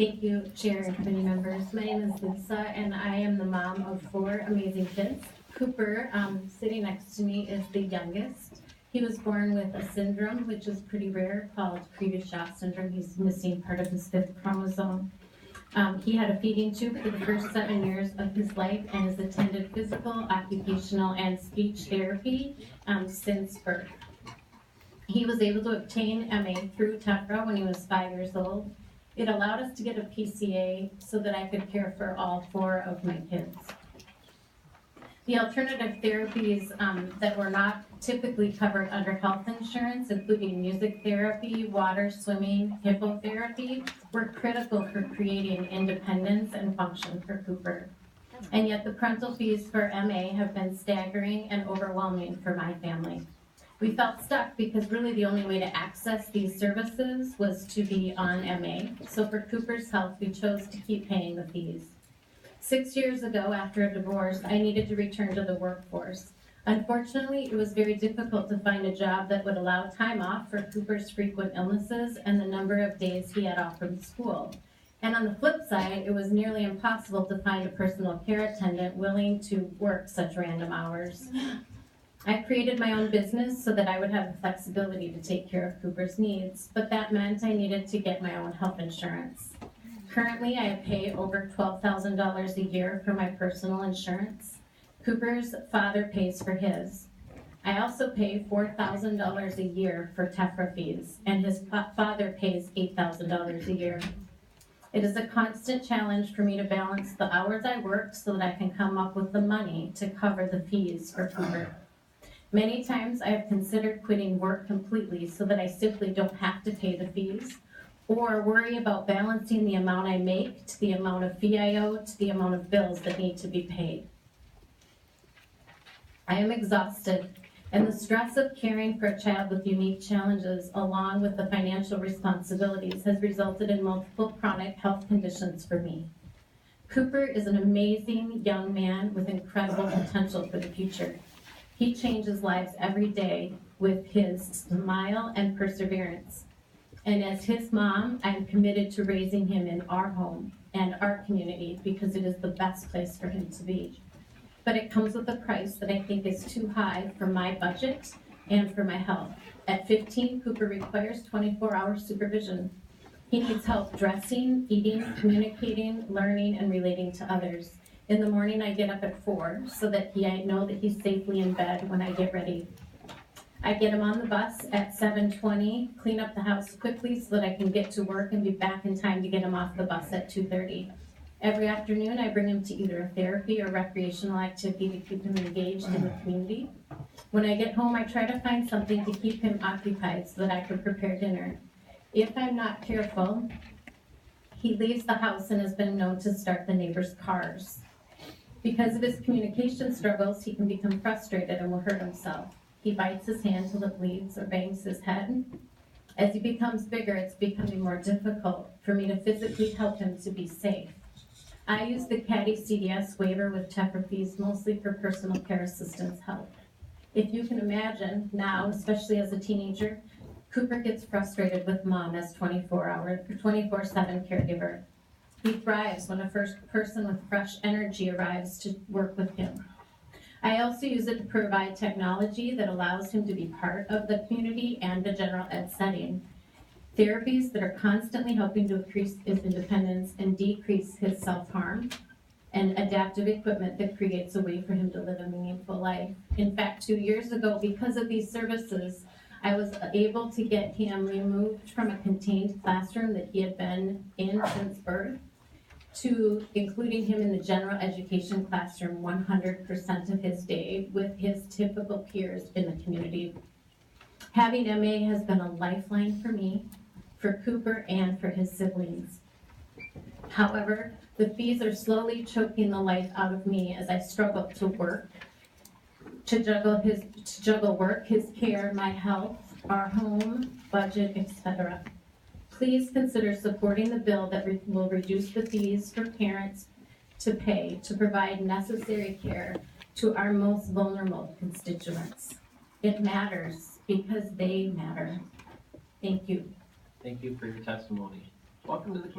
Thank you, Chair and committee members. My name is Lisa, and I am the mom of 4 amazing kids. Cooper, sitting next to me, is the youngest. He was born with a syndrome, which is pretty rare, called previous shock syndrome. He's missing part of his 5th chromosome. He had a feeding tube for the first 7 years of his life and has attended physical, occupational, and speech therapy since birth. He was able to obtain MA through TEFRA when he was 5 years old. It allowed us to get a PCA so that I could care for all 4 of my kids. The alternative therapies that were not typically covered under health insurance, including music therapy, water, swimming, hippotherapy, were critical for creating independence and function for Cooper. And yet the parental fees for MA have been staggering and overwhelming for my family. We felt stuck because really the only way to access these services was to be on MA. So for Cooper's health, we chose to keep paying the fees. 6 years ago, after a divorce, I needed to return to the workforce. Unfortunately, it was very difficult to find a job that would allow time off for Cooper's frequent illnesses and the number of days he had off from school. And on the flip side, it was nearly impossible to find a personal care attendant willing to work such random hours. I created my own business so that I would have the flexibility to take care of Cooper's needs, but that meant I needed to get my own health insurance. Currently, I pay over $12,000 a year for my personal insurance. Cooper's father pays for his. I also pay $4,000 a year for TEFRA fees, and his father pays $8,000 a year. It is a constant challenge for me to balance the hours I work so that I can come up with the money to cover the fees for Cooper. Many times I have considered quitting work completely so that I simply don't have to pay the fees, or worry about balancing the amount I make to the amount of fee I owe to the amount of bills that need to be paid. I am exhausted, and the stress of caring for a child with unique challenges, along with the financial responsibilities, has resulted in multiple chronic health conditions for me. Cooper is an amazing young man with incredible potential for the future. He changes lives every day with his smile and perseverance. And as his mom, I am committed to raising him in our home and our community because it is the best place for him to be. But it comes with a price that I think is too high for my budget and for my health. At 15, Cooper requires 24-hour supervision. He needs help dressing, eating, communicating, learning, and relating to others. In the morning, I get up at 4 so that I know that he's safely in bed when I get ready. I get him on the bus at 7:20, clean up the house quickly so that I can get to work and be back in time to get him off the bus at 2:30. Every afternoon, I bring him to either a therapy or recreational activity to keep him engaged in the community. When I get home, I try to find something to keep him occupied so that I can prepare dinner. If I'm not careful, he leaves the house and has been known to start the neighbors' cars. Because of his communication struggles, he can become frustrated and will hurt himself. He bites his hand till it bleeds or bangs his head. As he becomes bigger, it's becoming more difficult for me to physically help him to be safe. I use the CADI CDS waiver with TEFRA fees mostly for personal care assistance help. If you can imagine now, especially as a teenager, Cooper gets frustrated with mom as 24/7 caregiver. He thrives when a first person with fresh energy arrives to work with him. I also use it to provide technology that allows him to be part of the community and the general ed setting. Therapies that are constantly helping to increase his independence and decrease his self-harm, and adaptive equipment that creates a way for him to live a meaningful life. In fact, 2 years ago, because of these services, I was able to get him removed from a contained classroom that he had been in since birth, to including him in the general education classroom 100% of his day with his typical peers in the community. Having MA has been a lifeline for me, for Cooper, and for his siblings. However, the fees are slowly choking the life out of me as I struggle to work, to juggle work, his care, my health, our home, budget, etc. Please consider supporting the bill that will reduce the fees for parents to pay to provide necessary care to our most vulnerable constituents. It matters because they matter. Thank you. Thank you for your testimony. Welcome to the committee.